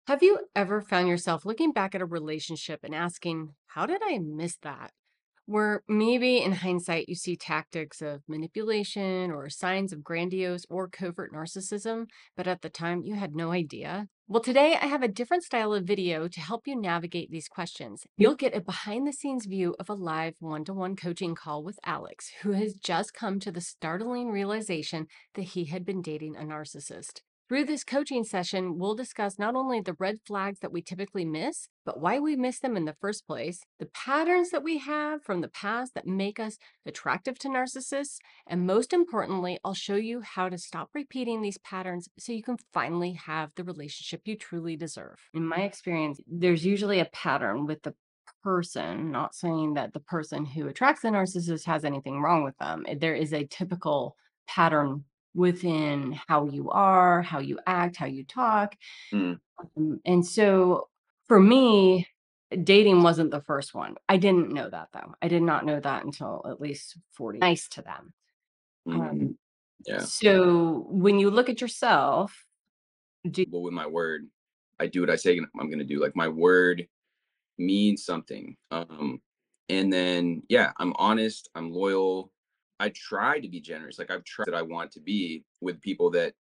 Have you ever found yourself looking back at a relationship and asking, how did I miss that? Where maybe in hindsight, you see tactics of manipulation or signs of grandiose or covert narcissism, but at the time you had no idea? Well, today I have a different style of video to help you navigate these questions. You'll get a behind the scenes view of a live one to one coaching call with Alex, who has just come to the startling realization that he had been dating a narcissist. Through this coaching session, we'll discuss not only the red flags that we typically miss, but why we miss them in the first place, the patterns that we have from the past that make us attractive to narcissists, and most importantly, I'll show you how to stop repeating these patterns so you can finally have the relationship you truly deserve. In my experience, there's usually a pattern with the person, not saying that the person who attracts the narcissist has anything wrong with them. There is a typical pattern within how you are, how you act, how you talk. Mm, And so for me, dating wasn't the first one. I didn't know that though. I did not know that until at least 40. Nice to them. mhm, Um, yeah. so when you look at yourself, do But with my word, I do what I say I'm gonna do. Like, my word means something. And then, yeah, I'm honest, I'm loyal. I try to be generous. Like, I've tried that I want to be with people that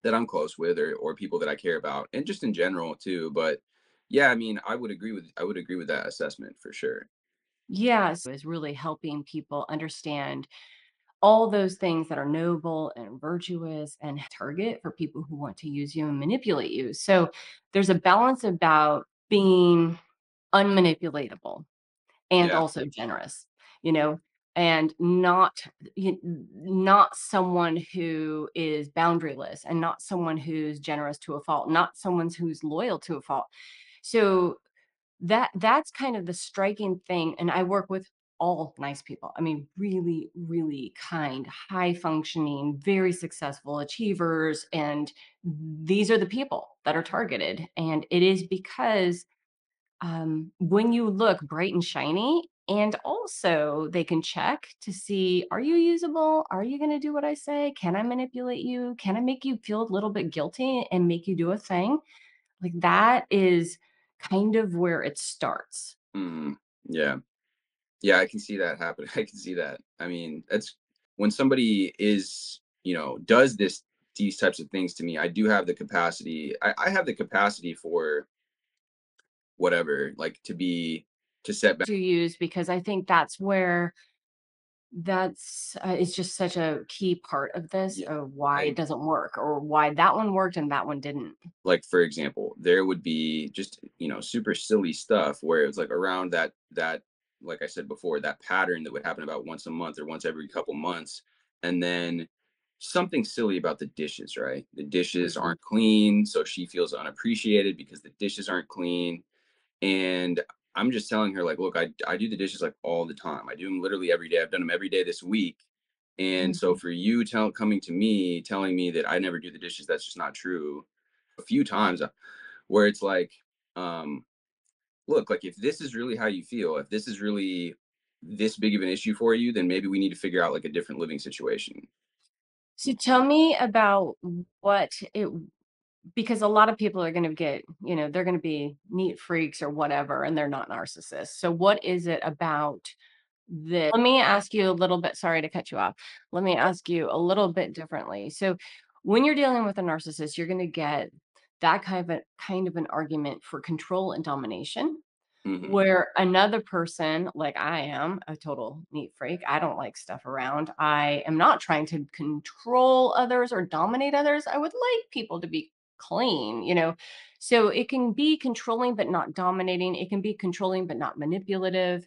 I'm close with or people that I care about, and just in general too. But yeah, I mean, I would agree with that assessment for sure. yes, is really helping people understand all those things that are noble and virtuous and target for people who want to use you and manipulate you. So there's a balance about being unmanipulatable and Yeah. also generous, you know, and not someone who is boundaryless and not someone who's generous to a fault, not someone who's loyal to a fault. So that's kind of the striking thing, and I work with all nice people. I mean, really, really kind, high functioning, very successful achievers, and these are the people that are targeted. And it is because when you look bright and shiny, and also they can check to see, are you usable? Are you going to do what I say? Can I manipulate you? Can I make you feel a little bit guilty and make you do a thing? Like that is kind of where it starts. Mhm. Yeah. Yeah, I can see that happen. I can see that. I mean, that's when somebody does these types of things to me, I do have the capacity. I have the capacity for whatever, like to set back. To use because I think that's where that's it's just such a key part of this Yeah. of why it Like doesn't work or why that one worked and that one didn't. like for example, there would be just, super silly stuff where it was like around that like I said before, that pattern that would happen about once a month or once every couple months. And then something silly about the dishes, right? The dishes Mhm. aren't clean, so she feels unappreciated because the dishes aren't clean. And I'm just telling her, like, look, I do the dishes like all the time. I do them literally every day. I've done them every day this week. And so Mhm. for you coming to me telling me that I never do the dishes, that's just not true. A few times where it's like, um, look, like, if this is really how you feel, if this is really this big of an issue for you, then maybe we need to figure out like a different living situation. So tell me about what it because a lot of people are going to get, they're going to be neat freaks or whatever and they're not narcissists. So what is it about this? Let me ask you a little bit, sorry to cut you off. Let me ask you a little bit differently. So when you're dealing with a narcissist, you're going to get that kind of an argument for control and domination. Hmm. Where another person, like I am, a total neat freak, I don't like stuff around. I am not trying to control others or dominate others. I would like people to be clean. So it can be controlling but not dominating. It can be controlling but not manipulative.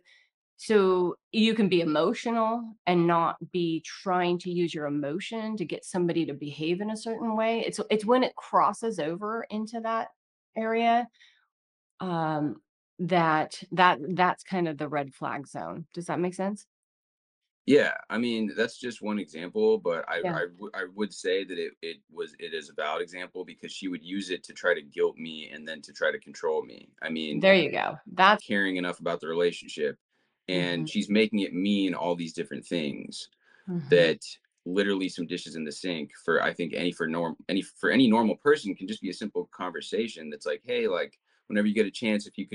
So you can be emotional and not be trying to use your emotion to get somebody to behave in a certain way. It's when it crosses over into that area um, that's kind of the red flag zone. Does that make sense? Yeah, I mean that's just one example, but Yeah. I would say that it is a valid example because she would use it to try to guilt me and then to try to control me. I mean, There you go. That's caring enough about the relationship, and mhm, she's making it mean all these different things mhm. that literally some dishes in the sink for I think any normal person can just be a simple conversation that's like, hey, like whenever you get a chance, if you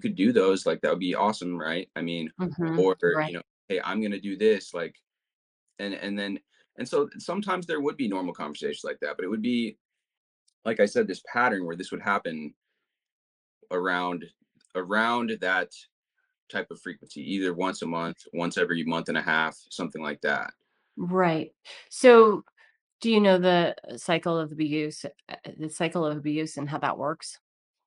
could do those, like that would be awesome, right? I mean, Mhm. or Right. hey, I'm gonna do this, like, and then and so sometimes there would be normal conversations like that, but it would be like I said, this pattern where this would happen around that type of frequency, either once a month, once every month and a half, something like that. Right. So, do you know the cycle of abuse and how that works?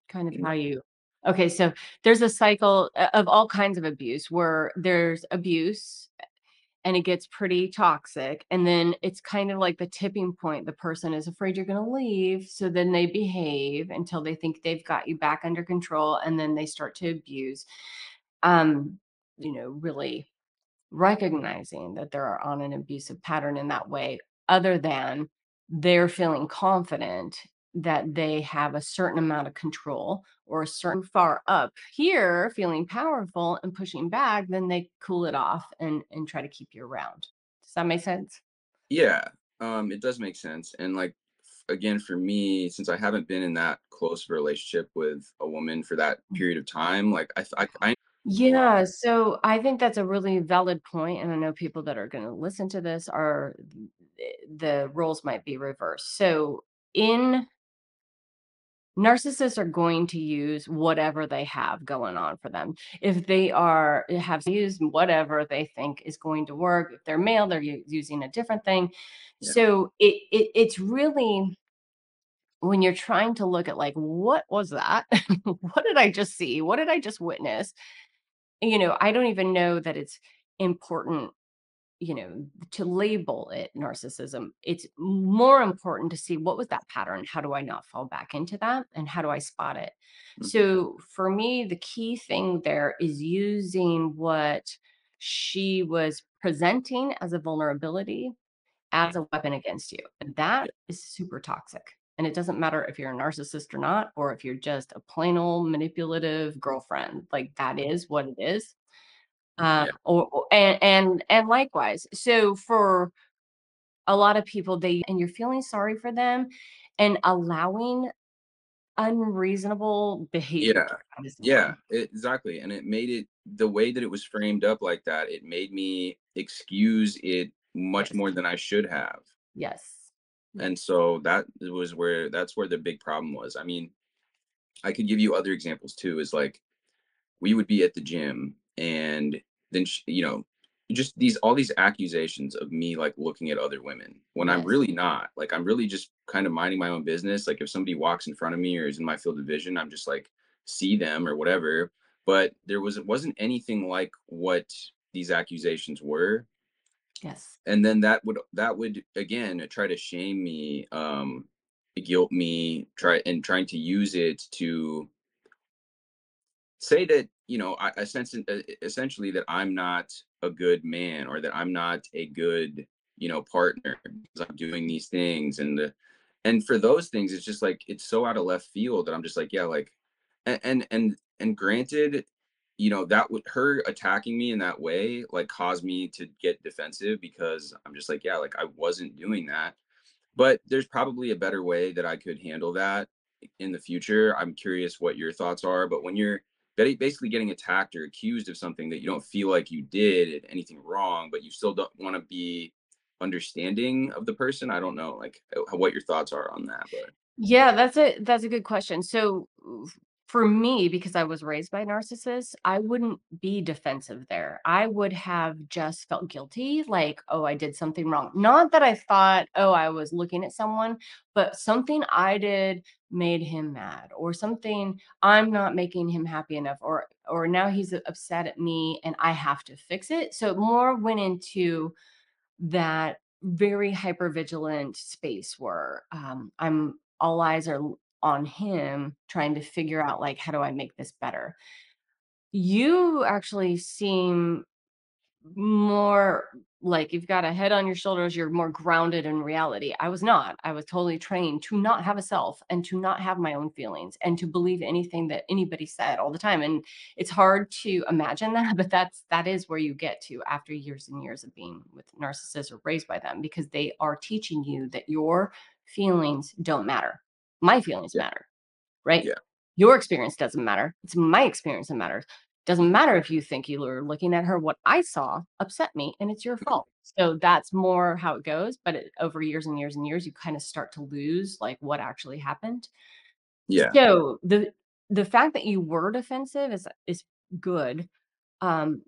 Kind of No. how you Okay, so there's a cycle of all kinds of abuse where there's abuse and it gets pretty toxic, and then it's kind of like the tipping point. The person is afraid you're going to leave, so then they behave until they think they've got you back under control, and then they start to abuse. um really recognizing that they're on an abusive pattern in that way, other than they're feeling confident that they have a certain amount of control or a certain far up here, feeling powerful and pushing back, then they cool it off and try to keep you around. Does that make sense? Yeah, it does make sense. And like again, for me, since I haven't been in that close of a relationship with a woman for that period of time, like I Yeah, so I think that's a really valid point, and I know people that are going to listen to this are the roles might be reversed. So in narcissists are going to use whatever they have going on for them. If they are have used whatever they think is going to work, if they're male, they're using a different thing. yeah, So it's really when you're trying to look at like what was that? What did I just see? What did I just witness? I don't even know that it's important, to label it narcissism. It's more important to see what was that pattern? How do I not fall back into that? And how do I spot it? mm, So for me, the key thing there is using what she was presenting as a vulnerability as a weapon against you. And that yeah, is super toxic. And it doesn't matter if you're a narcissist or not, or if you're just a plain old manipulative girlfriend. Like that is what it is. yeah, And likewise. So for a lot of people, you're feeling sorry for them and allowing unreasonable behavior to yeah, come as yeah, norm. exactly. And it made it the way that it was framed up like that. It made me excuse it much Yes. more than I should have. Yes. And so that's where the big problem was. I mean, I could give you other examples too. Is like we would be at the gym and then just these all these accusations of me like looking at other women when I'm Yes. really not. Like I'm really just kind of minding my own business. Like if somebody walks in front of me or is in my field of vision, I'm just like see them or whatever. But it wasn't anything like what these accusations were. Yes. And then that would again try to shame me, guilt me, trying to use it to say that essentially that I'm not a good man or that I'm not a good partner because I'm doing these things and for those things it's just like it's so out of left field that I'm just like yeah like and granted that would her attacking me in that way like caused me to get defensive because I'm just like yeah like I wasn't doing that but there's probably a better way that I could handle that in the future. I'm curious what your thoughts are, but when you're basically getting attacked or accused of something that you don't feel like you did anything wrong, but you still don't want to be understanding of the person, I don't know, like what your thoughts are on that. But Yeah, that's a good question. So for me, because I was raised by narcissists, I wouldn't be defensive there. I would have just felt guilty, like, oh, I did something wrong. Not that I thought, oh, I was looking at someone, but something I did made him mad, or something I'm not making him happy enough, or now he's upset at me and I have to fix it. So it more went into that very hyper vigilant space where I'm all eyes are on him trying to figure out like how do I make this better. You actually seem more like you've got a head on your shoulders, you're more grounded in reality. I was not. I was totally trained to not have a self and to not have my own feelings and to believe anything that anybody said all the time. And it's hard to imagine that, but that is where you get to after years and years of being with narcissists or raised by them, because they are teaching you that your feelings don't matter. My feelings Yeah. matter, right? Yeah. Your experience doesn't matter. It's my experience that matters. Doesn't matter if you think you were looking at her. What I saw upset me, and it's your Mhm. fault. So that's more how it goes. But over years and years and years, you kind of start to lose like what actually happened. Yeah. So the fact that you were defensive is good,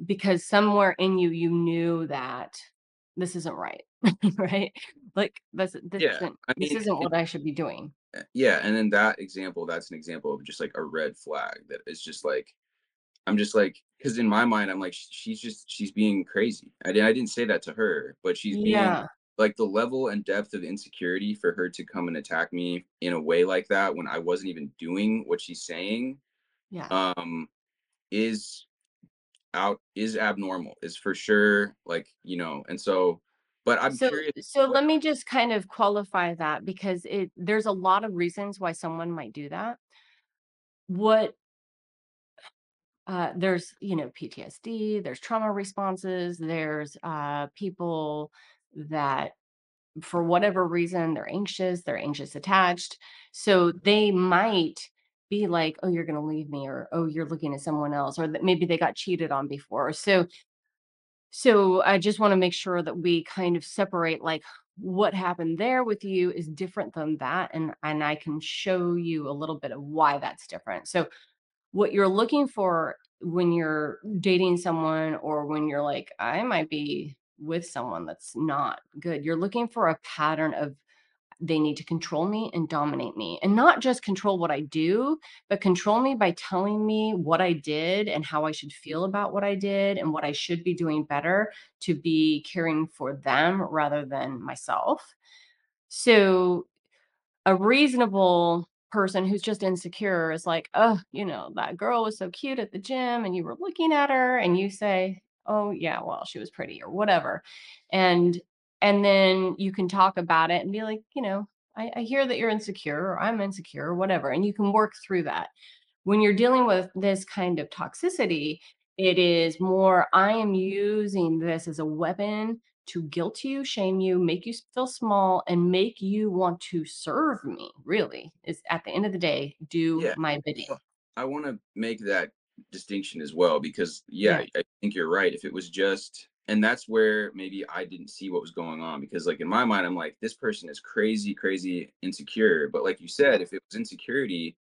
because somewhere in you you knew that this isn't right, right? Like Yeah. I this mean, isn't what I should be doing. yeah, and then that example, that's an example of just like a red flag that is just like I'm just like, because in my mind, I'm like, she's being crazy. I didn't say that to her, but she's being Yeah, like the level and depth of insecurity for her to come and attack me in a way like that when I wasn't even doing what she's saying, yeah. um, is is abnormal, is for sure, like, and so, but I'm So curious so what, let me just kind of qualify that, because there's a lot of reasons why someone might do that. What there's, PTSD, there's trauma responses, there's people that for whatever reason they're anxious attached. So they might be like, "Oh, you're going to leave me," or "Oh, you're looking at someone else," or that maybe they got cheated on before. So I just want to make sure that we kind of separate like what happened there with you is different than that, and I can show you a little bit of why that's different. So what you're looking for when you're dating someone, or when you're like I might be with someone that's not good, you're looking for a pattern of they need to control me and dominate me, and not just control what I do, but control me by telling me what I did and how I should feel about what I did and what I should be doing better to be caring for them rather than myself. So a reasonable person who's just insecure is like, "Oh, that girl was so cute at the gym and you were looking at her," and you say, "Oh, yeah, well, she was pretty," or whatever. And and then you can talk about it and be like, I hear that you're insecure, or I'm insecure, or whatever. And you can work through that. When you're dealing with this kind of toxicity, it is more, I am using this as a weapon to guilt you, shame you, make you feel small, and make you want to serve me, really, is at the end of the day, do yeah. my bidding. Well, I want to make that distinction as well because, yeah, Yeah. I think you're right. If it was just, and that's where maybe I didn't see what was going on because, like, in my mind, I'm like, this person is crazy, crazy insecure. But, like you said, if it was insecurity,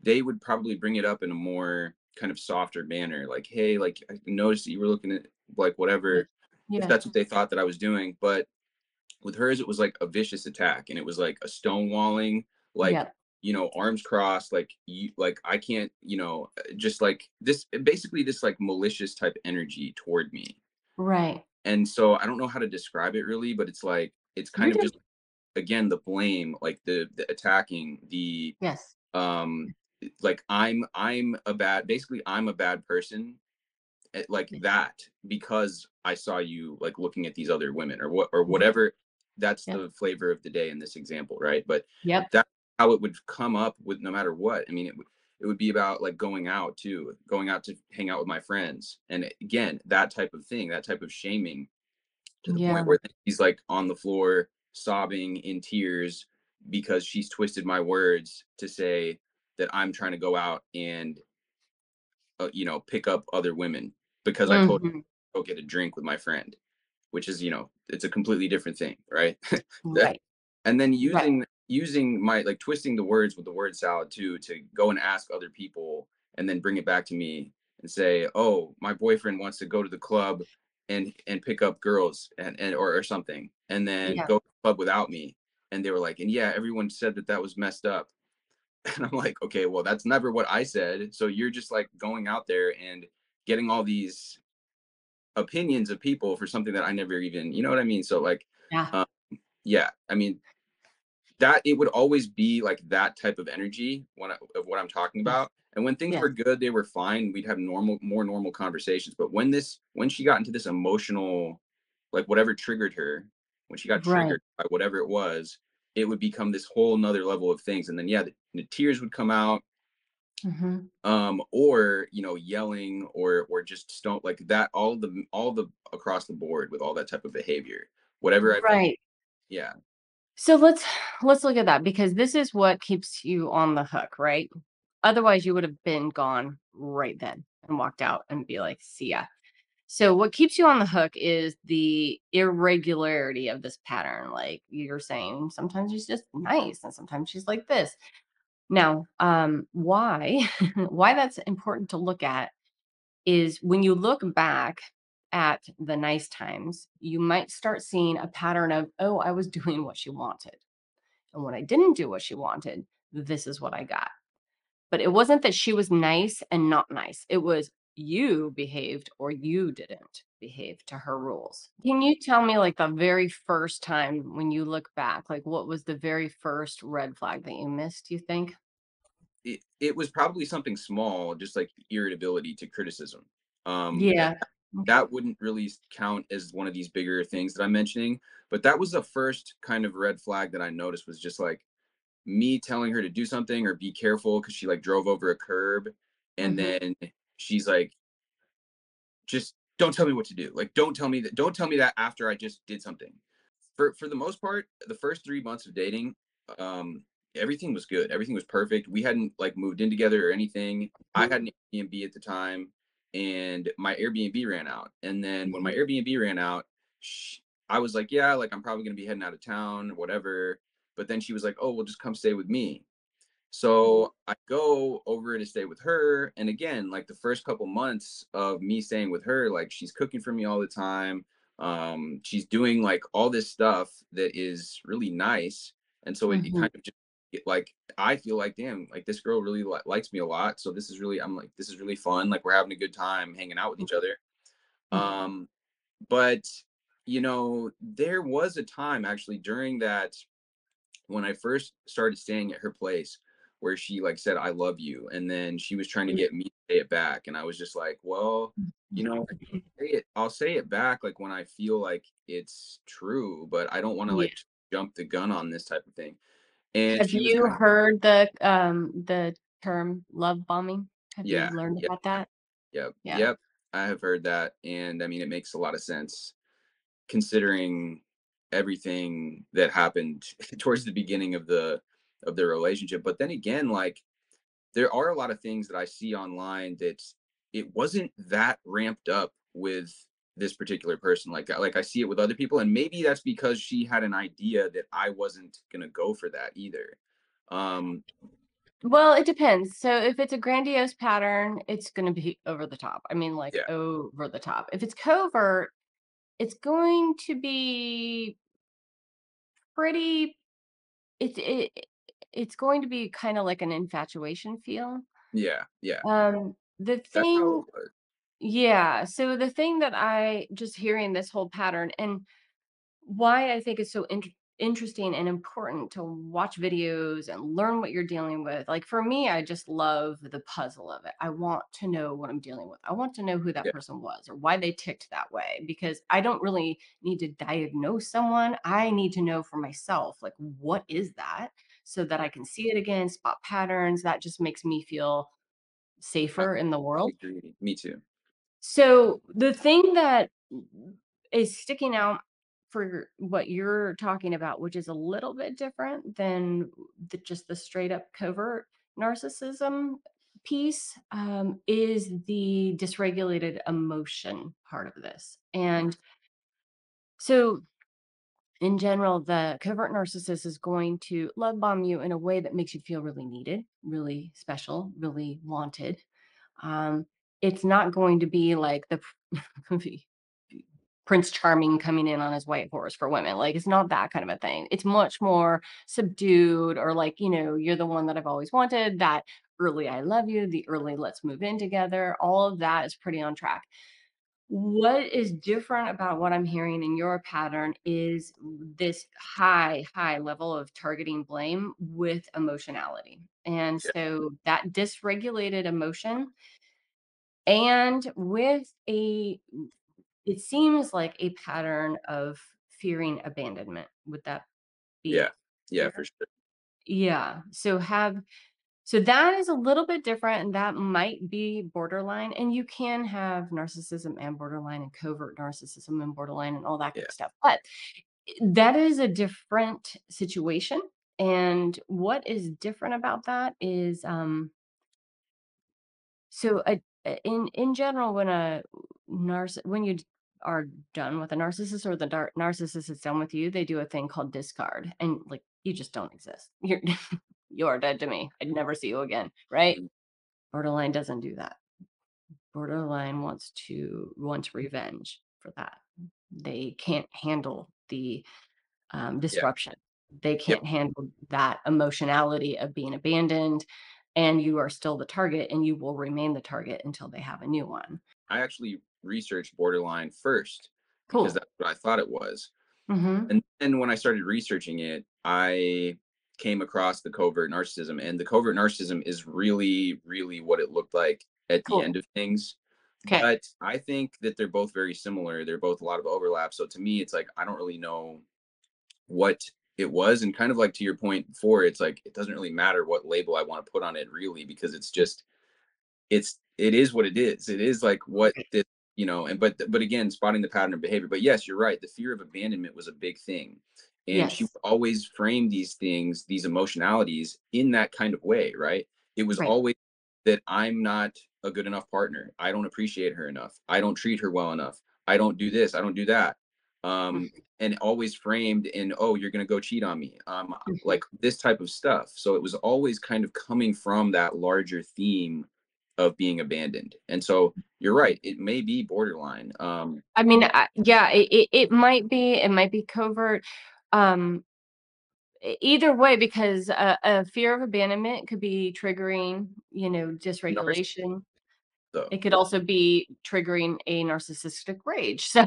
they would probably bring it up in a more kind of softer manner. Like, hey, like, I noticed that you were looking at, like, Yeah. whatever, if Yeah. that's what they thought that I was doing. But with hers, it was like a vicious attack, and it was like a stonewalling, like, Yeah. arms crossed, like like I can't, just like this, basically this like malicious type energy toward me. Right. And so I don't know how to describe it really, but it's like it's You kind of do. just again the blame, like the attacking, the Yes. um like I'm a bad, basically I'm a bad person, like Yeah. that because I saw you like looking at these other women or what or Yep. whatever. That's Yep. the flavor of the day in this example, right? But Yep. that's how it would come up with no matter what. I mean, it would be about like going out too, going out to hang out with my friends, and again, that type of thing, that type of shaming to the point Yeah. where he's like on the floor sobbing in tears because she's twisted my words to say that I'm trying to go out and pick up other women because I told Mhm. go get a drink with my friend, which is, it's a completely different thing, right? That- Right. and then Right. using my like twisting the words with the word salad too to go and ask other people and then bring it back to me and say, "Oh, my boyfriend wants to go to the club and pick up girls and or something, and then Yeah. go to the club without me." And they were like, "And yeah, everyone said that that was messed up." And I'm like, "Okay, well, that's never what I said. So you're just like going out there and getting all these opinions of people for something that I never even, you know what I mean?" So like, Yeah. um, yeah, I mean that it would always be like that type of energy of what I'm talking Yes. about. And when things Yes. were good, they were fine. We'd have more normal conversations. But when she got into this emotional like whatever triggered her, when she got Right. triggered by whatever it was, it would become this whole nother level of things. And then yeah, the tears would come out, Mhm. or yelling, or just don't like that, all the across the board with all that type of behavior. Whatever I felt, Right. yeah. So let's look at that because this is what keeps you on the hook, right? Otherwise, you would have been gone right then and walked out and be like, "See ya." So what keeps you on the hook is the irregularity of this pattern. Like you're saying, sometimes she's just nice and sometimes she's like this. Now, why why that's important to look at is when you look back at the nice times, you might start seeing a pattern of, oh, I was doing what she wanted. And when I didn't do what she wanted, this is what I got. But it wasn't that she was nice and not nice. It was you behaved or you didn't behave to her rules. Can you tell me like the very first time when you look back, like what was the very first red flag that you missed, you think? It was probably something small, just like irritability to criticism. And Yeah. Okay. that wouldn't really count as one of these bigger things that I'm mentioning, but that was the first kind of red flag that I noticed, was just like me telling her to do something or be careful because she like drove over a curb, and Hmm. then she's like, just don't tell me what to do. Like, don't tell me that after I just did something. For the most part, the first 3 months of dating, um, everything was good. Everything was perfect. We hadn't like moved in together or anything. I had an Airbnb at the time, and my Airbnb ran out. And then when my Airbnb ran out, I was like, yeah, like I'm probably gonna be heading out of town, or whatever. But then she was like, oh, well, just come stay with me. So I go over to stay with her. And again, like the first couple months of me staying with her, like she's cooking for me all the time. She's doing like all this stuff that is really nice. And so it Hmm. kind of just like, I feel like, damn, like this girl really likes me a lot. So this is really, I'm like, this is really fun. Like we're having a good time hanging out with each other. Um, but there was a time actually during that, when I first started staying at her place, where she like said, I love you. And then she was trying to get me to say it back. And I was just like, well, I'll say it back like when I feel like it's true, but I don't want to Yeah. like jump the gun on this type of thing. And Have she was you kind of, heard the term love bombing? Have you yeah, learned yeah, about that? yep, Yeah. yep. I have heard that. And I mean, it makes a lot of sense considering everything that happened towards the beginning of the relationship. But then again, like there are a lot of things that I see online that it wasn't that ramped up with this particular person. Like I see it with other people, and maybe that's because she had an idea that I wasn't gonna go for that either. Um, Well, it depends. So if it's a grandiose pattern, it's gonna be over the top. I mean, like, yeah, over the top. If it's covert, it's going to be pretty it's it's going to be kinda like an infatuation feel. yeah, yeah. The That's how thing it was. yeah, so the thing that I just hearing this whole pattern and why I think it's so interesting and important to watch videos and learn what you're dealing with. Like for me, I just love the puzzle of it. I want to know what I'm dealing with. I want to know who that Yeah, person was or why they ticked that way because I don't really need to diagnose someone. I need to know for myself, like, what is that? So that yeah. I can see it again, spot patterns. That just makes me feel I safer in the world. agree. Me too. So the thing that is sticking out for what you're talking about, which is a little bit different than just the straight up covert narcissism piece, is the dysregulated emotion part of this. And so, in general, the covert narcissist is going to love bomb you in a way that makes you feel really needed, really special, really wanted. Um, it's not going to be like the Prince Charming coming in on his white horse for women. Like, it's not that kind of a thing. It's much more subdued or like, you're the one that I've always wanted, that early I love you, the early let's move in together. All of that is pretty on track. What is different about what I'm hearing in your pattern is this high level of targeting blame with emotionality. And Yeah, so that dysregulated emotion and with a it seems like a pattern of fearing abandonment. Would that be Yeah. Yeah, for fair? sure. Yeah. So that is a little bit different, and that might be borderline. And you can have narcissism and borderline and covert narcissism and borderline and all that Yeah. good stuff. But that is a different situation. And what is different about that is so in general, when a when are done with a narcissist, or the narcissist is done with you, they do a thing called discard, and like you just don't exist. You're you're dead to me. I'd never see you again, right? Mm, Borderline doesn't do that. Borderline wants revenge for that. They can't handle the yeah. disruption. They Yep. can't handle that emotionality of being abandoned, and you are still the target, and you will remain the target until they have a new one. I actually researched borderline first because Cool. that's what I thought it was. Mhm. And then when I started researching it, I came across the covert narcissism, and the covert narcissism is really, really what it looked like at the Cool. end of things. Okay. But I think that they're both very similar. They're both a lot of overlap. So to me, it's like I don't really know what it was. And kind of like to your point before, it's like it doesn't really matter what label I want to put on it, really, because it is what it is. It is like what Right. this, and but again, spotting the pattern of behavior. But yes, you're right. The fear of abandonment was a big thing. And she Yes. would always frame these things, these emotionalities in that kind of way, right? It was Right. always that I'm not a good enough partner. I don't appreciate her enough. I don't treat her well enough. I don't do this. I don't do that. Um, Mhm. and always framed in, oh, you're gonna go cheat on me. Mhm. Like this type of stuff. So it was always kind of coming from that larger theme of being abandoned. And so you're right, it may be borderline. I mean, yeah, it might be. It might be covert. Um, either way, because a fear of abandonment could be triggering, Narcissism dysregulation. though. It could also be triggering a narcissistic rage. So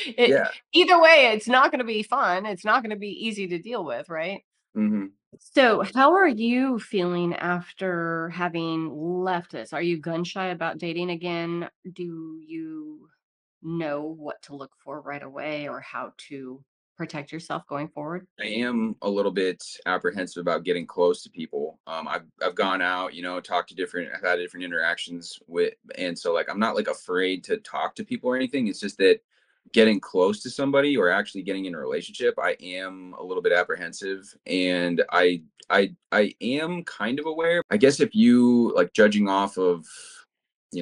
it Yeah. either way, it's not going to be fun. It's not going to be easy to deal with, right? Hmm. So, how are you feeling after having left this? Are you gun shy about dating again? Do you know what to look for right away, or how to protect yourself going forward? I am a little bit apprehensive about getting close to people. I've gone out, talked to I've had different interactions with, and so like I'm not like afraid to talk to people or anything. It's just that getting close to somebody or actually getting in a relationship, I am a little bit apprehensive, and I am kind of aware. I guess if you like judging off of,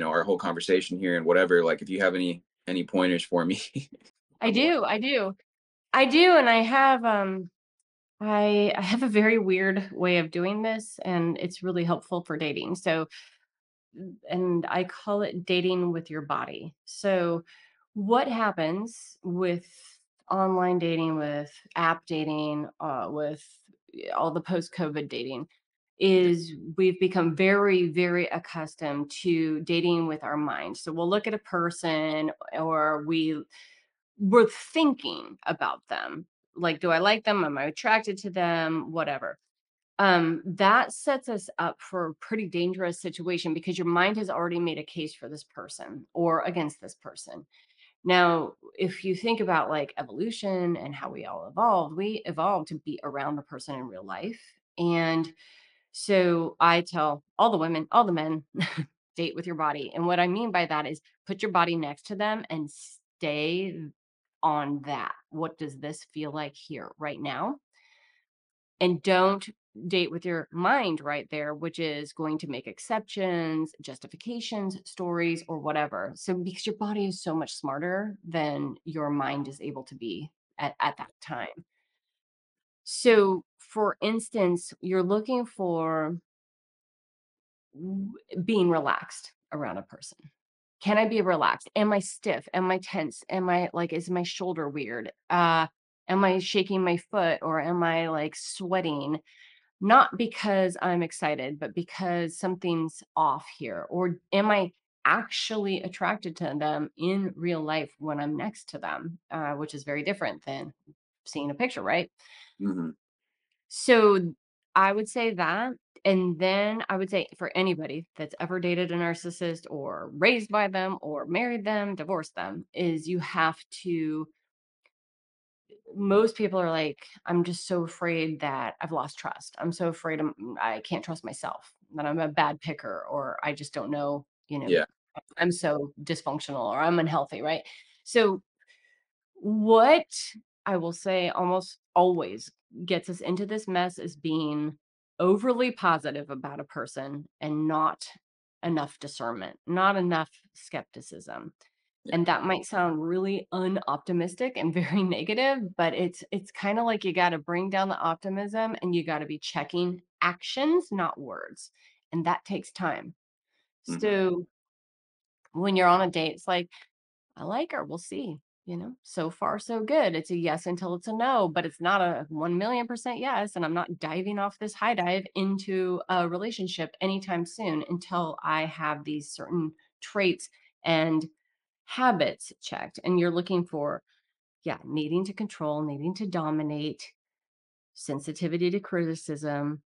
our whole conversation here and whatever, like if you have any pointers for me, I I'm willing. do, I do, I do, and I have a very weird way of doing this, and it's really helpful for dating. So, and I call it dating with your body. So, what happens with online dating, with app dating, with all the post COVID dating, Yeah. is we've become very, very accustomed to dating with our mind. So we'll look at a person, or we're thinking about them. Like, do I like them? Am I attracted to them? Whatever. That sets us up for a pretty dangerous situation, because your mind has already made a case for this person or against this person. Now, if you think about like evolution and how we evolved to be around the person in real life. And so I tell all the women, all the men, date with your body. And what I mean by that is put your body next to them and stay on that. What does this feel like here right now? And don't date with your mind right there, which is going to make exceptions, justifications, stories, or whatever. So, because your body is so much smarter than your mind is able to be at that time. So, for instance, you're looking for being relaxed around a person. Can I be relaxed? Am I stiff? Am I tense? Am I like, is my shoulder weird? Am I shaking my foot, or am I like sweating? Not because I'm excited, but because something's off here. Or am I actually attracted to them in real life when I'm next to them, which is very different than seeing a picture, right? Hmm. So I would say that. And then I would say for anybody that's ever dated a narcissist or raised by them or married them, divorced them, is you have to most people are like, "I'm just so afraid that I've lost trust. I'm so afraid I can't trust myself, that I'm a bad picker, or I just don't know, Yeah. I'm so dysfunctional or I'm unhealthy," right? So, what I will say almost always gets us into this mess is being overly positive about a person and not enough discernment, not enough skepticism. Yeah. And that might sound really unoptimistic and very negative, but it's kinda like you gotta bring down the optimism and you gotta be checking actions, not words, and that takes time. Mhm. So, when you're on a date, it's like, "I like her, we'll see," "So far, so good." It's a yes until it's a no, but it's not a 1,000,000% yes, and I'm not diving off this high dive into a relationship anytime soon until I have these certain traits and habits checked. And you're looking for, yeah, needing to control, needing to dominate, sensitivity to criticism.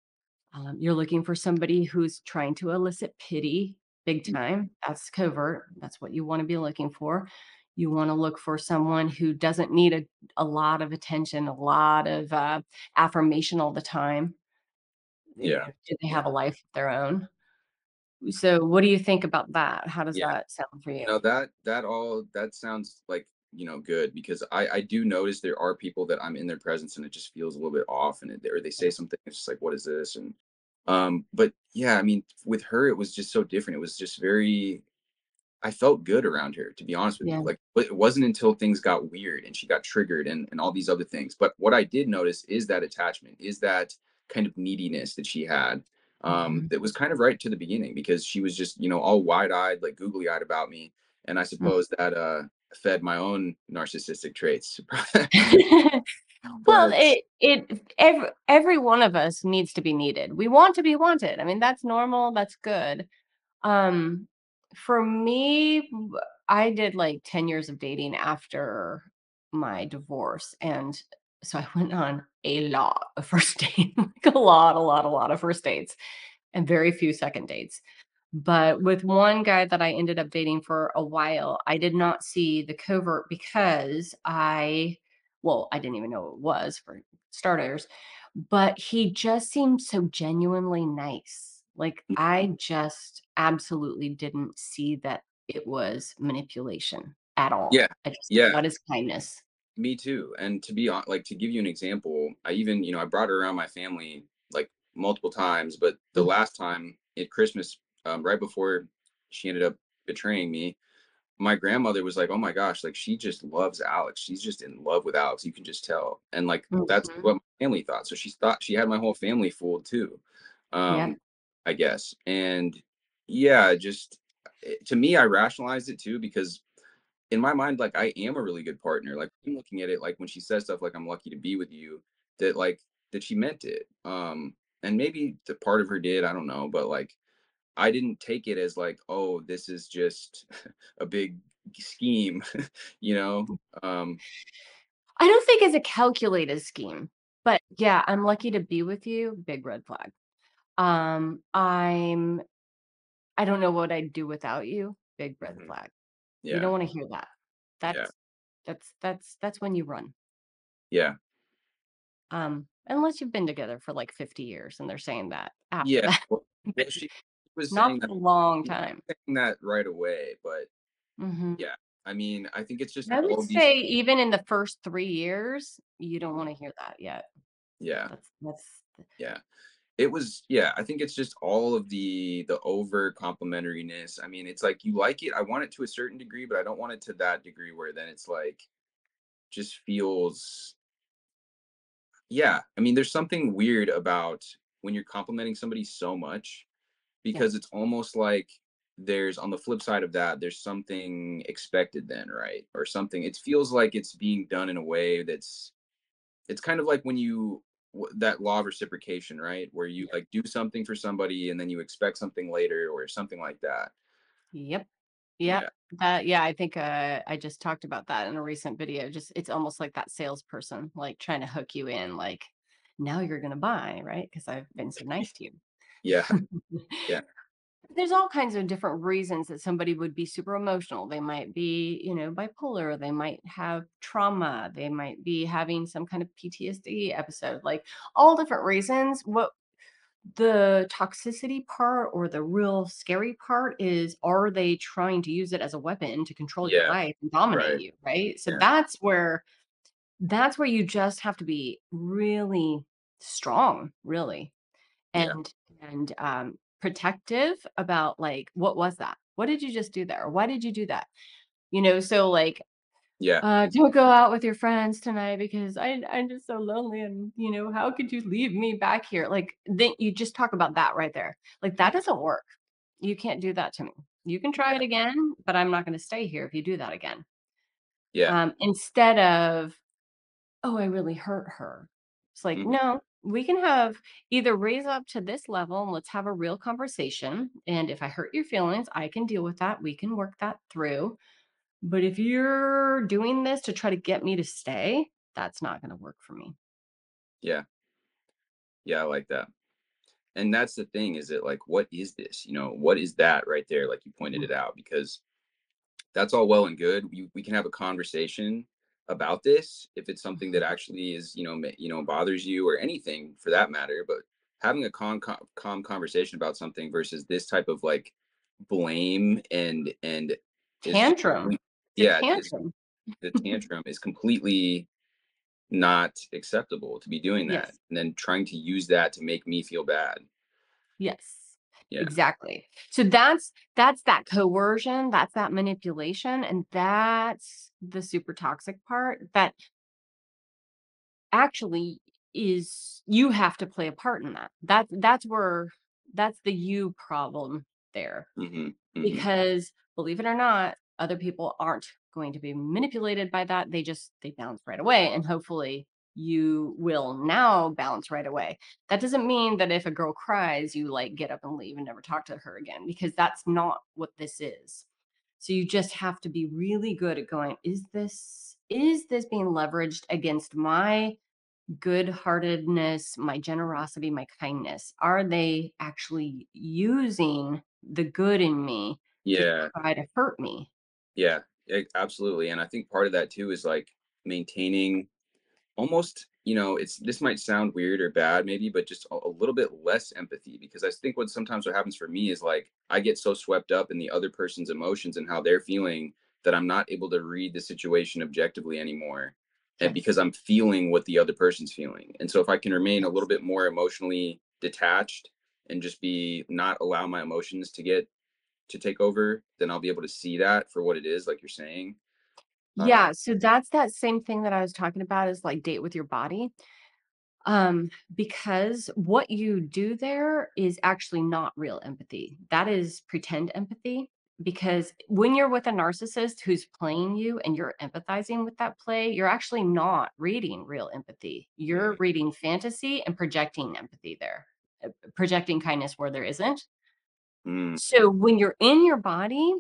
You're looking for somebody who's trying to elicit pity big time. That's covert. That's what you want to be looking for. You want to look for someone who doesn't need a lot of attention, a lot of affirmation all the time. Yeah. Do they Yeah. have a life of their own? So, what do you think about that? How does Yeah. that sound for you? No, that sounds like, good because I do notice there are people that I'm in their presence and it just feels a little bit off and or they say something, it's just like, what is this? And but yeah, I mean, with her, it was just so different. It was just very I felt good around her, to be honest with you. Yeah. Like, but it wasn't until things got weird and she got triggered and all these other things. But what I did notice is that attachment, is that kind of neediness that she had. Mhm. That was kind of right to the beginning because she was just, all wide-eyed, like googly-eyed about me. And I suppose that fed my own narcissistic traits. Well, But every one of us needs to be needed. We want to be wanted. I mean, that's normal, that's good. Um, for me, I did like 10 years of dating after my divorce, and so I went on a lot of first dates, like a lot of first dates, and very few second dates. But with one guy that I ended up dating for a while, I did not see the covert because I didn't even know it was for starters, but he just seemed so genuinely nice. Like, I just absolutely didn't see that it was manipulation at all. yeah, I just yeah. got his kindness. Me too. And to be on like to give you an example, I even, I brought her around my family like multiple times, but the Mm, last time at Christmas, right before she ended up betraying me, my grandmother was like, "Oh my gosh, like she just loves Alex. She's just in love with Alex. You can just tell." And like that's mhm. what my family thought. So she thought she had my whole family fooled too. Yeah. Um, I guess. And yeah, just to me, I rationalized it too because in my mind, like I am a really good partner. Like I'm looking at it like when she says stuff like I'm lucky to be with you, that like that she meant it. And maybe the part of her did, I don't know, but like I didn't take it as like, oh, this is just a big scheme, you know? Um, I don't think it's a calculated scheme, but yeah, I'm lucky to be with you, big red flag. Um, I'm I don't know what I'd do without you, big red mhm, flag. You don't yeah, wanna hear that. yeah, That's when you run. yeah, Unless you've been together for, like, 50 years and they're saying that after yeah. that, Well, but she was not saying for that a long she was time. saying that right away, but Mhm. yeah, I mean, I think it's just I all would of these. say even in the first 3 years, you don't Mhm, wanna hear that yet. yeah, That's yeah. It was yeah, I think it's just all of the over complimentariness. I mean, it's like you like it. I want it to a certain degree, but I don't want it to that degree where then it's like just feels yeah. I mean, there's something weird about when you're complimenting somebody so much yeah. because it's almost like there's on the flip side of that, there's something expected then, right? Or something. It feels like it's being done in a way that's it's kind of like when that law of reciprocation, right? Where you like do something for somebody and then you expect something later or something like that. Yep. Yep. Yeah. I think, I just talked about that in a recent video. Just it's almost like that salesperson, like, trying to hook you in, like, "Now you're gonna buy, right? Because 'Cause I've been so nice to you." Yeah. Yeah. There's all kinds of different reasons that somebody would be super emotional. They might be, bipolar, they might have trauma, they might be having some kind of PTSD episode, like all different reasons. What the toxicity part or the real scary part is, are they trying to use it as a weapon to control your Yeah. life and dominate Right. you, right? So Yeah. that's where you just have to be really strong, really, Yeah. and protective about, like, what was that? What did you just do there? Or why did you do that? So, like, Yeah. "Don't go out with your friends tonight because I'm just so lonely and, how could you leave me back here?" Like, then you just talk about that right there. Like, that Mhm. doesn't work. You can't do that to me. You can try Yeah. it again, but I'm not gonna stay here if you do that again. Yeah. Instead of, "Oh, I really hurt her." It's like, Mhm. "No, we can have either raise up to this level and let's have a real conversation, and if I hurt your feelings, I can deal with that. We can work that through. But if you're doing this to try to get me to stay, that's not gonna work for me." Yeah. Yeah, I like that. And that's the thing, is it like, what is this? What is that right there? Like you pointed Mhm. it out, because that's all well and good. We can have a conversation about this if it's something that actually is, bothers you, or anything for that matter. But having a calm conversation about something versus this type of like blame and is just Tantrum. It's a yeah, is tantrum. the tantrum is completely not acceptable to be doing that, Yes. and then trying to use that to make me feel bad. Yes. Yeah. Exactly. So that's that coercion, that's that manipulation, and that's the super toxic part that actually is, you have to play a part in that. That's the you problem there. Hmm. Hmm. Because believe it or not, other people aren't going to be manipulated by that. They bounce right away, and hopefully you will now bounce right away. That doesn't mean that if a girl cries, you like get up and leave and never talk to her again, because that's not what this is. So you just have to be really good at going, is this being leveraged against my good-heartedness, my generosity, my kindness? Are they actually using the good in me to Yeah. try to hurt me? Yeah, absolutely. And I think part of that too is like maintaining almost, this might sound weird or bad maybe, but just a little bit less empathy. Because I think what happens for me is like I get so swept up in the other person's emotions and how they're feeling, that I'm not able to read the situation objectively anymore. And because Yes. I'm feeling what the other person's feeling. And so if I can remain a little Yes. bit more emotionally detached and just be not allow my emotions to take over, then I'll be able to see that for what it is, like you're saying. Yeah, so that's that same thing that I was talking about, is like date with your body. Because what you do there is actually not real empathy. That is pretend empathy. Because when you're with a narcissist who's playing you and you're empathizing with that play, you're actually not reading real empathy. You're Yeah. reading fantasy and projecting empathy there, projecting kindness where there isn't. Mm, So when you're in your body,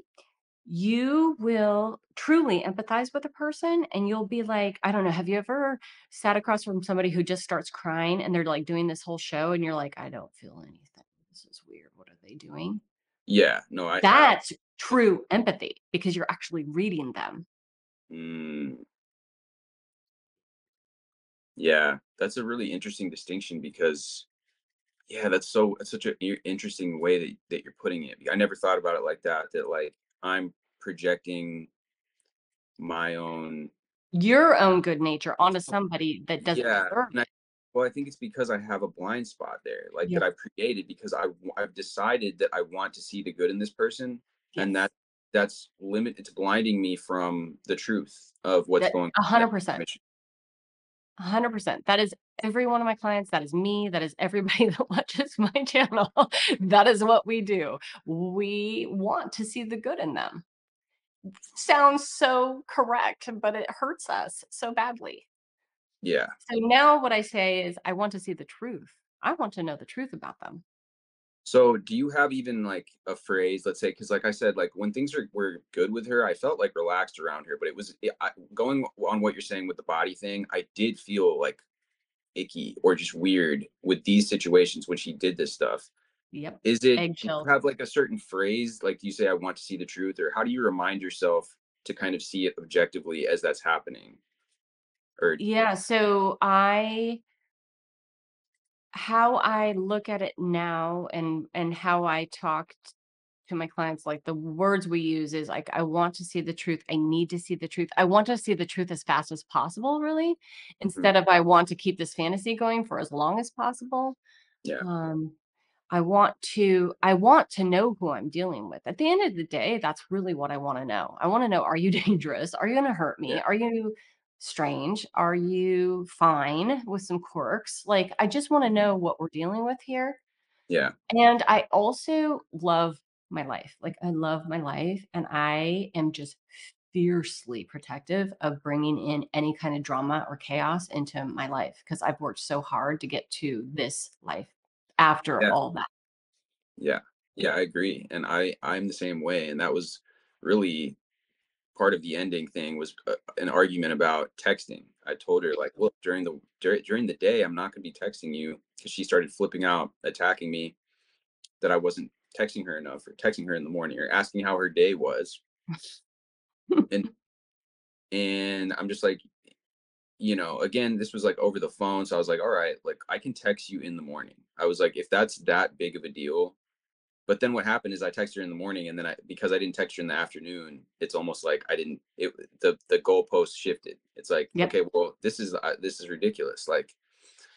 you will truly empathize with a person, and you'll be like, I don't know, have you ever sat across from somebody who just starts crying and they're like doing this whole show and you're like, I don't feel anything. This is weird. What are they doing? yeah, no, I have. That's true empathy because you're actually reading them. Mm, yeah, that's a really interesting distinction, because yeah, that's such an interesting way that you're putting it. I never thought about it like that. That like I'm projecting my own. Your own good nature onto somebody that doesn't Yeah, deserve and it. I think it's because I have a blind spot there, like Yeah. that I've created, because I've decided that I want to see the good in this person, and Yes. that's limit it's blinding me from the truth of what's That going a on. 100%. 100%. That is every one of my clients, that is me, that is everybody that watches my channel. That is what we do. We want to see the good in them. Sounds so correct, but it hurts us so badly. Yeah. So now what I say is, I want to see the truth. I want to know the truth about them. So, do you have even like a phrase, let's say, because like I said, like when things were good with her, I felt like relaxed around her, but going on what you're saying with the body thing, I did feel like icky or just weird with these situations when she did this stuff. Yep. Is it do Eggshells. you have, like, a certain phrase? Like, do you say, "I want to see the truth," or how do you remind yourself to kind of see it objectively as that's happening? Or Yeah, so I how I look at it now and how I talk to my clients, like the words we use is like, I want to see the truth. I need to see the truth. I want to see the truth as fast as possible, really, Mhm. instead of I want to keep this fantasy going for as long as possible. Yeah, Um, I want to know who I'm dealing with. At the end of the day, that's really what I want to know. I want to know, are you dangerous? Are you going to hurt yeah, me? Are you strange? Are you fine with some quirks? Like, I just want to mhm, know what we're dealing with here. yeah, And I also love my life. Like, I love my life, and I am just fiercely protective of bringing in any kind of drama or chaos into my life because I've worked so hard to get to this life after yeah, all that. yeah, yeah, I agree, and I'm the same way, and that was really part of the ending thing was, an argument about texting. I told her, like, "Look, during the day, I'm not gonna be texting you," because she started flipping out, attacking me that I wasn't texting her enough or texting her in the morning or asking how her day was, and I'm just like, again, this was, like, over the phone, so I was like, "Alright, like, I can text you in the morning." I was like, "If that's that big of a deal." But then what happened is I texted her in the morning, and then because I didn't text her in the afternoon, it's almost like I didn't it the goalpost shifted. It's like, Yep. "Okay, well, this is ridiculous." Like,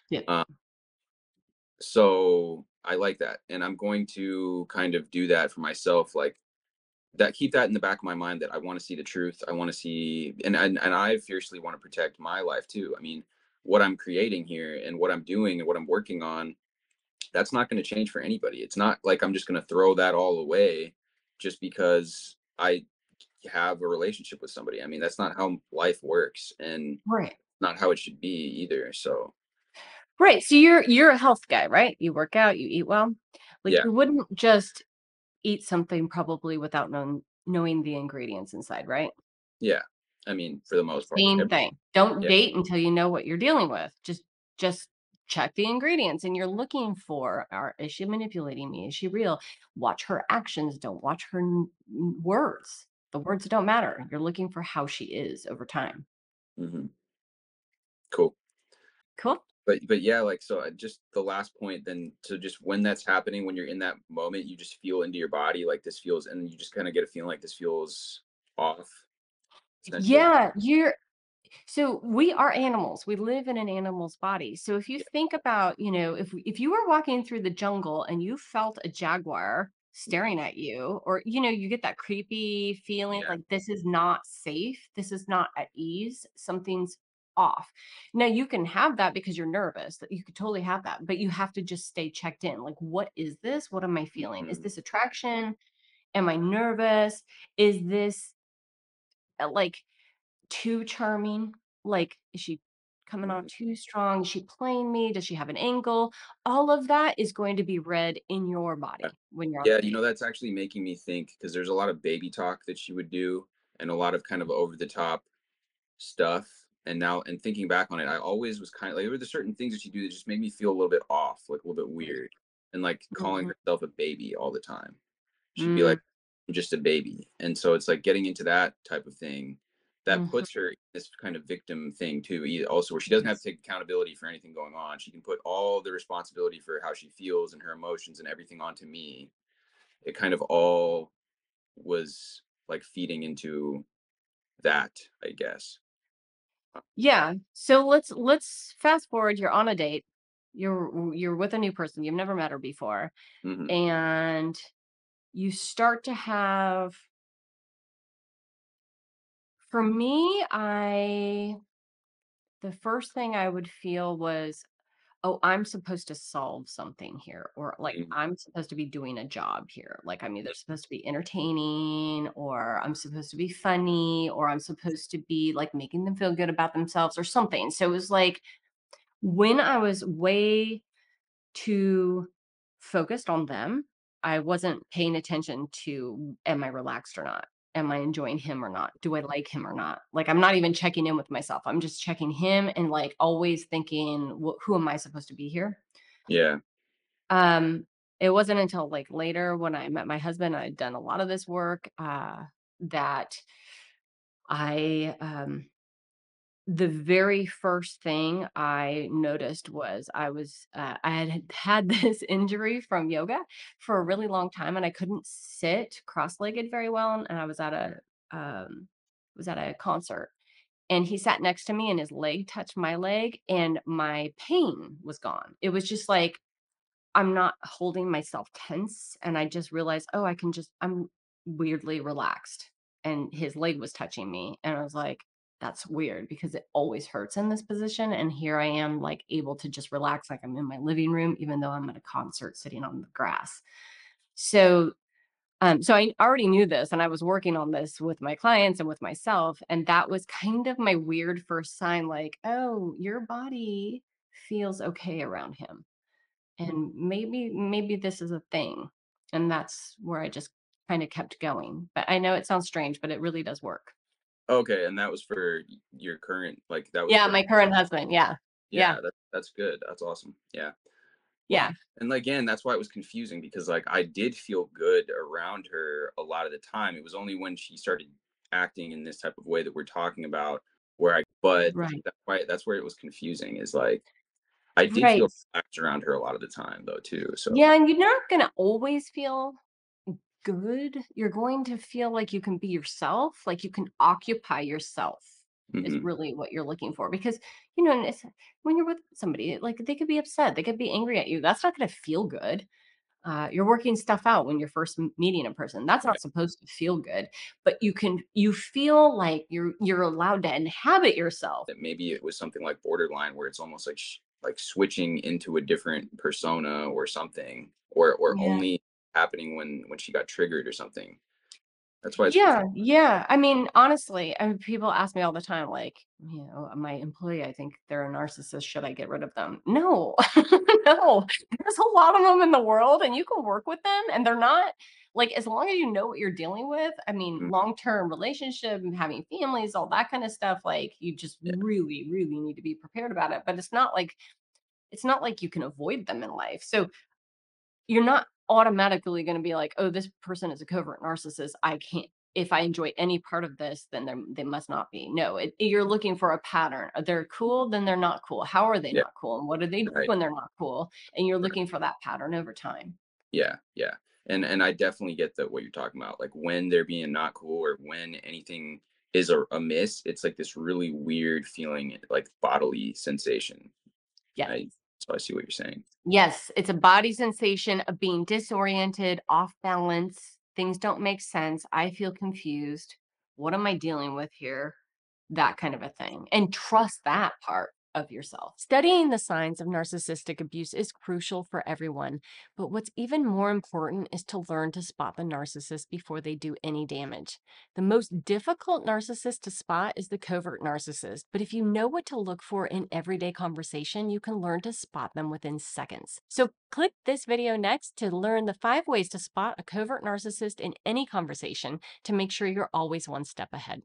Yep. um, so I like that, and I'm going to kind of do that for myself, like, that keep that in the back of my mind that I wanna see the truth. I wanna see and I fiercely wanna protect my life too. I mean, what I'm creating here and what I'm doing and what I'm working on, that's not gonna change for anybody. It's not like I'm just gonna throw that all away just because I have a relationship with somebody. I mean, that's not how life works and Right. not how it should be either. So, Right. So you're a health guy, right? You work out, you eat well. Like, yeah, you wouldn't just eat something probably without knowing the ingredients inside, right? yeah. I mean, for the most part, Same thing. Don't yeah. date until you know what you're dealing with. Just check the ingredients and you're looking for, is she manipulating me? Is she real? Watch her actions, don't watch her words. The words don't matter. You're looking for how she is over time. Hmm. Cool. Cool. But yeah, like so, just the last point. Then, so just when that's happening, when you're in that moment, you just feel into your body like this feels, and you just kind of get a feeling like this feels off, essentially. Yeah, so we are animals. We live in an animal's body. So if you Yeah, think about, if you were walking through the jungle and you felt a jaguar mhm, staring at you, or you get that creepy feeling yeah, like this is not safe, this is not at ease, something's off. Now you can have that because you're nervous. That you could totally have that, but you have to just stay checked in. Like, what is this? What am I feeling? Is mhm, this attraction? Am I nervous? Is this like too charming? Like, is she coming on mhm. too strong? Is she playing me? Does she have an angle? All of that is going to be read in your Yeah. body when you're on Yeah, a date. that's actually making me think because there's a lot of baby talk that she would do and a lot of kind of over the top stuff. And now, and thinking back on it, I always was kind of like, there were the certain things that she do that just made me feel a little bit off, like a little bit weird, and like calling Mhm, herself a baby all the time. She'd be like, mm, "I'm just a baby," and so it's like getting into that type of thing that mhm, puts her in this kind of victim thing too. Also, where she doesn't have to yes. take accountability for anything going on. She can put all the responsibility for how she feels and her emotions and everything onto me. It kind of all was like feeding into that, I guess. Yeah, so let's fast forward, you're on a date. You're with a new person, you've never met her before, Hmm. and you start to have for me, I the first thing I would feel was, oh, I'm supposed to solve something here, or like I'm supposed to be doing a job here. Like I'm either supposed to be entertaining, or I'm supposed to be funny, or I'm supposed to be like making them feel good about themselves or something. So it was like when I was way too focused on them, I wasn't paying attention to, am I relaxed or not? Am I enjoying him or not? Do I like him or not? Like, I'm not even checking in with myself. I'm just checking him and like always thinking, who am I supposed to be here? Yeah. Um, it wasn't until, like, later when I met my husband, I'd done a lot of this work, that I, the very first thing I noticed was I had had this injury from yoga for a really long time, and I couldn't sit cross-legged very well, and I was at a concert, and he sat next to me, and his leg touched my leg, and my pain was gone. It was just like I'm not holding myself tense, and I just realized, "Oh, I'm weirdly relaxed." And his leg was touching me, and I was like, "That's weird because it always hurts in this position, and here I am, like, able to just relax like I'm in my living room, even though I'm at a concert sitting on the grass." So, so I already knew this, and I was working on this with my clients and with myself, and that was kind of my weird first sign, like, "Oh, your body feels okay around him." And maybe this is a thing, and that's where I just kinda kept going, but I know it sounds strange, but it really does work. Okay, and that was for your current, like, that was Yeah, for my current husband, yeah. Yeah, yeah, that's good, that's awesome, yeah. Well, yeah, and again, that's why it was confusing because, like, I did feel good around her a lot of the time. It was only when she started acting in this type of way that we're talking about where right, that's where it was confusing is, like, I did right. feel relaxed around her a lot of the time though too, so Yeah, and you're not gonna always feel good. You're going to feel like you can be yourself, like you can occupy yourself is mhm, really what you're looking for because, you know, and it's when you're with somebody, like, they could be upset, they could be angry at you, that's not gonna feel good. You're working stuff out when you're first meeting a person. That's not right. supposed to feel good, but you feel like you're allowed to inhabit yourself. That maybe it was something like borderline where it's almost like like switching into a different persona or something, or Yeah. only happening when she got triggered or something. That's why it's Yeah, confusing. yeah. I mean, honestly, I mean, people ask me all the time, like, you know, my employee, I think they're a narcissist. Should I get rid of them? No, no. There's a lot of them in the world, and you can work with them, and they're not like as long as you know what you're dealing with. I mean, Mhm, long-term relationship, and having families, all that kind of stuff. Like, you just yeah, really, really need to be prepared about it. But it's not like you can avoid them in life. So you're not automatically gonna be like, "Oh, this person is a covert narcissist. I can't if I enjoy any part of this, then they must not be." No, you're looking for a pattern. They're cool, then they're not cool. How are they yeah, not cool? And what do they do right. when they're not cool? And you're Right. looking for that pattern over time. Yeah, yeah. And I definitely get that what you're talking about. Like when they're being not cool or when anything is amiss, it's like this really weird feeling, like bodily sensation. Yes. I so I see what you're saying. Yes, it's a body sensation of being disoriented, off balance. Things don't make sense. I feel confused. What am I dealing with here? That kind of a thing. And trust that part of yourself. Studying the signs of narcissistic abuse is crucial for everyone. But what's even more important is to learn to spot the narcissist before they do any damage. The most difficult narcissist to spot is the covert narcissist, but if you know what to look for in everyday conversation, you can learn to spot them within seconds. So click this video next to learn the 5 ways to spot a covert narcissist in any conversation to make sure you're always one step ahead.